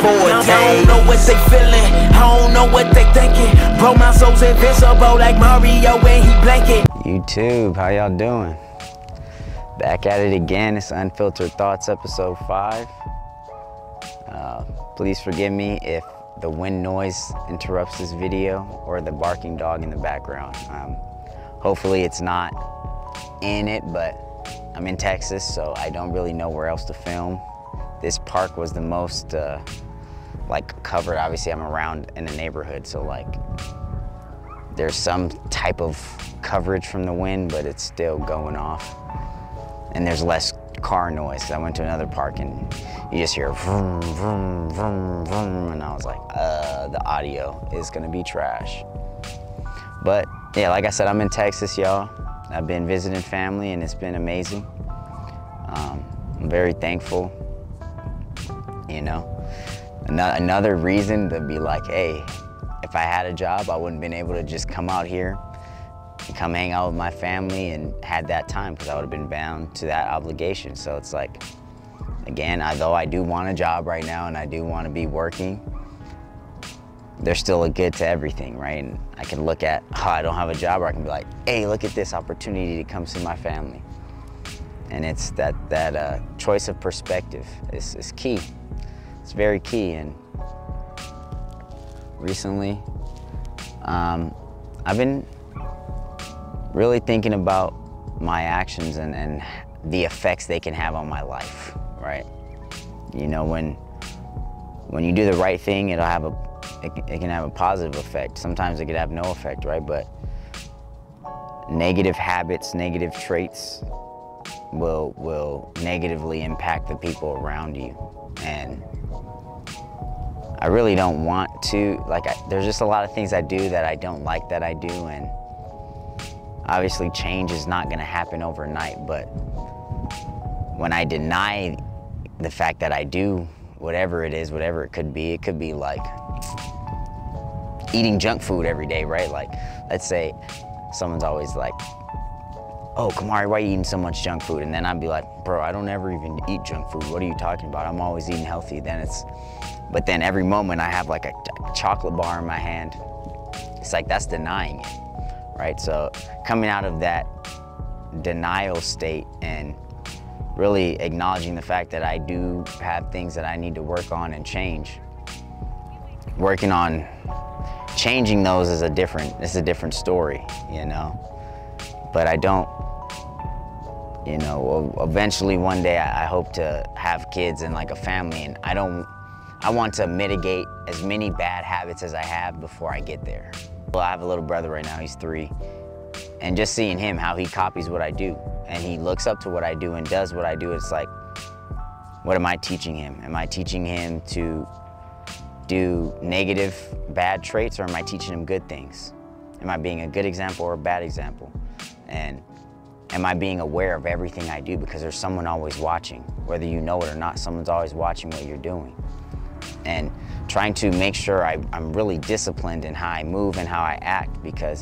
forte. I don't know what they feeling, I don't know what they thinking. Bro, my soul's invincible like Mario when he blanket. YouTube, how y'all doing? Back at it again. It's Unfiltered Thoughts, episode 5. Please forgive me if the wind noise interrupts this video or the barking dog in the background. Hopefully it's not in it, but I'm in Texas, so I don't really know where else to film. This park was the most covered. Obviously I'm around in the neighborhood, so there's some type of coverage from the wind, but it's still going off. And there's less car noise. I went to another park and you just hear vroom, vroom, vroom, vroom, and I was like, the audio is gonna be trash. But yeah, like I said, I'm in Texas, y'all. I've been visiting family and it's been amazing. I'm very thankful, you know. Another reason to be like, hey, if I had a job, I wouldn't have been able to just come out here and come hang out with my family and had that time, because I would have been bound to that obligation. So it's like, again, though I do want a job right now and I do want to be working, there's still a good to everything, right? And I can look at, I don't have a job, or I can be like, hey, look at this opportunity to come see my family. And it's that choice of perspective is key. It's very key. And recently, I've been really thinking about my actions and the effects they can have on my life, right? You know, when you do the right thing, it can have a positive effect. Sometimes it could have no effect, right? But negative habits, negative traits will negatively impact the people around you. And I really don't want to, there's just a lot of things I do that I don't like that I do, and obviously change is not gonna happen overnight, but when I deny the fact that I do whatever it is, whatever it could be like eating junk food every day, right? Like, let's say someone's always like, oh, Kamari, why are you eating so much junk food? And then I'd be like, bro, I don't ever even eat junk food. What are you talking about? I'm always eating healthy. But then every moment I have like a chocolate bar in my hand. It's like, that's denying it, right? So coming out of that denial state and really acknowledging the fact that I do have things that I need to work on and change. Working on changing those is a different story, you know? But I don't, you know, eventually one day I hope to have kids and like a family, and I want to mitigate as many bad habits as I have before I get there. Well, I have a little brother right now, he's 3. And just seeing him, how he copies what I do, and he looks up to what I do and does what I do, it's like, what am I teaching him? Am I teaching him to do negative, bad traits, or am I teaching him good things? Am I being a good example or a bad example? And am I being aware of everything I do? Because there's someone always watching. Whether you know it or not, someone's always watching what you're doing. And trying to make sure I'm really disciplined in how I move and how I act, because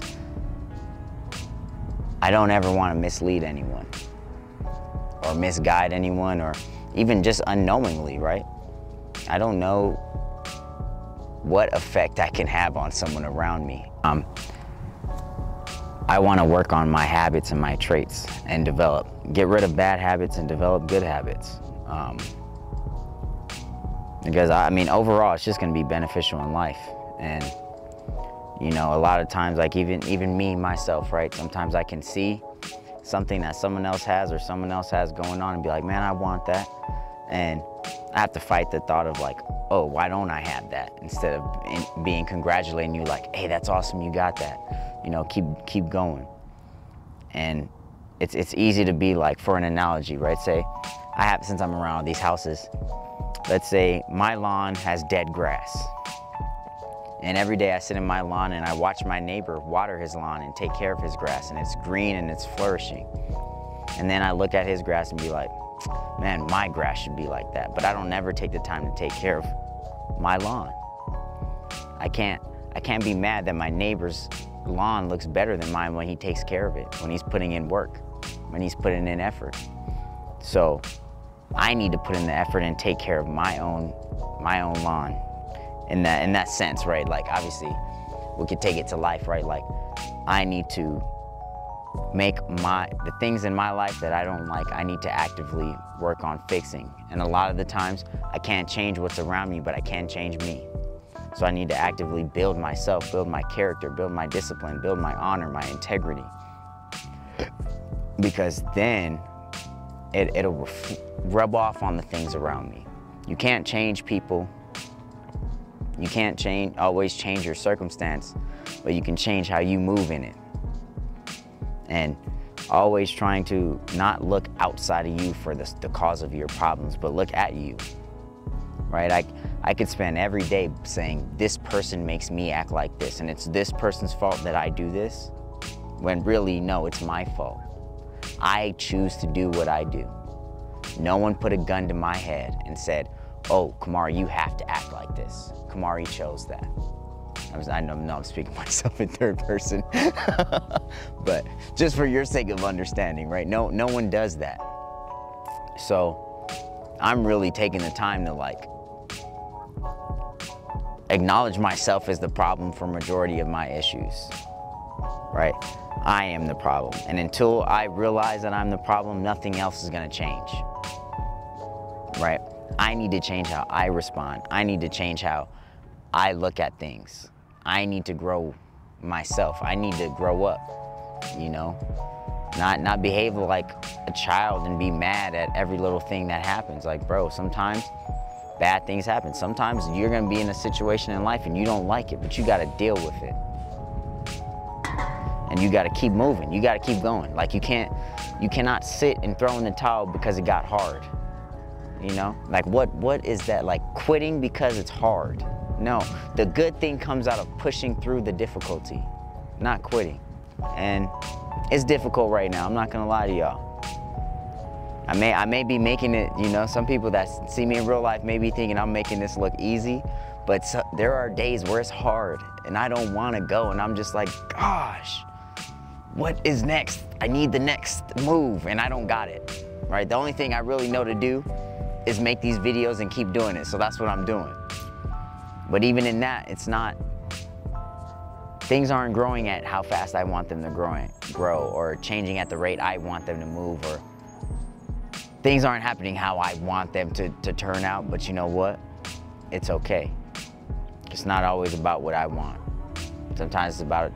I don't ever want to mislead anyone or misguide anyone, or even just unknowingly, right? I don't know what effect I can have on someone around me. I want to work on my habits and my traits and get rid of bad habits and develop good habits. Because I mean, overall, it's just going to be beneficial in life. And you know, a lot of times, like even me, myself, right? Sometimes I can see something that someone else has or someone else has going on and be like, man, I want that. And I have to fight the thought of like, oh, why don't I have that? Instead of being congratulating you like, hey, that's awesome, you got that. You know, keep going. And it's easy to be like, for an analogy, right? Say, since I'm around all these houses, let's say my lawn has dead grass. And every day I sit in my lawn and I watch my neighbor water his lawn and take care of his grass, and it's green and it's flourishing. And then I look at his grass and be like, man, my grass should be like that. But I don't ever take the time to take care of my lawn. I can't be mad that my neighbor's lawn looks better than mine when he takes care of it, when he's putting in work, when he's putting in effort. So I need to put in the effort and take care of my own lawn in that sense, right? Like, obviously, we could take it to life, right? Like, I need to make the things in my life that I don't like, I need to actively work on fixing. And a lot of the times, I can't change what's around me, but I can change me. So I need to actively build myself, build my character, build my discipline, build my honor, my integrity. Because then it'll rub off on the things around me. You can't change people. You can't always change your circumstance, but you can change how you move in it. And always trying to not look outside of you for the cause of your problems, but look at you, right? I could spend every day saying, this person makes me act like this, and it's this person's fault that I do this, when really, no, it's my fault. I choose to do what I do. No one put a gun to my head and said, oh, Kamari, you have to act like this. Kamari chose that. I know I'm speaking myself in third person, but just for your sake of understanding, right? No one does that. So I'm really taking the time to like acknowledge myself as the problem for majority of my issues, right? I am the problem. And until I realize that I'm the problem, nothing else is gonna change, right? I need to change how I respond. I need to change how I look at things. I need to grow myself. I need to grow up, you know? Not behave like a child and be mad at every little thing that happens. Like, bro, sometimes bad things happen. Sometimes you're gonna be in a situation in life and you don't like it, but you gotta deal with it. And you gotta keep moving, you gotta keep going. Like, you cannot sit and throw in the towel because it got hard, you know? Like, what is that? Like, quitting because it's hard. No, the good thing comes out of pushing through the difficulty, not quitting. And it's difficult right now, I'm not gonna lie to y'all. I may be making it, you know, some people that see me in real life may be thinking I'm making this look easy, but there are days where it's hard and I don't wanna go, and I'm just like, gosh, what is next? I need the next move and I don't got it, right? The only thing I really know to do is make these videos and keep doing it, so that's what I'm doing. But even in that, it's not, things aren't growing at how fast I want them to grow, or changing at the rate I want them to move, or things aren't happening how I want them to turn out. But you know what? It's okay. It's not always about what I want. Sometimes it's about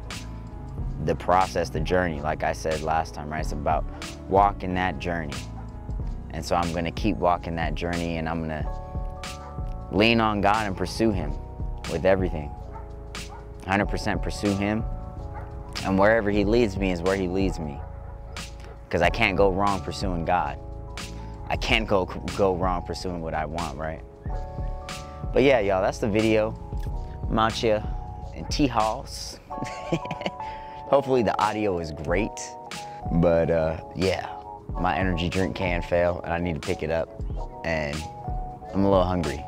the process, the journey, like I said last time, right? It's about walking that journey. And so I'm gonna keep walking that journey, and I'm gonna lean on God and pursue Him with everything. 100% pursue Him, and wherever He leads me is where He leads me. Because I can't go wrong pursuing God. I can't go wrong pursuing what I want, right? But yeah, y'all, that's the video. I'm out here in T-House. Hopefully the audio is great. But yeah, my energy drink can fail and I need to pick it up. And I'm a little hungry.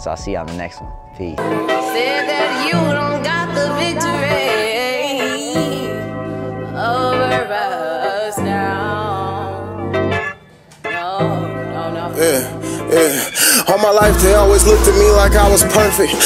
So I'll see you on the next one. Peace. Said that you don't got the victory over us now. No. Yeah. All my life they always looked at me like I was perfect.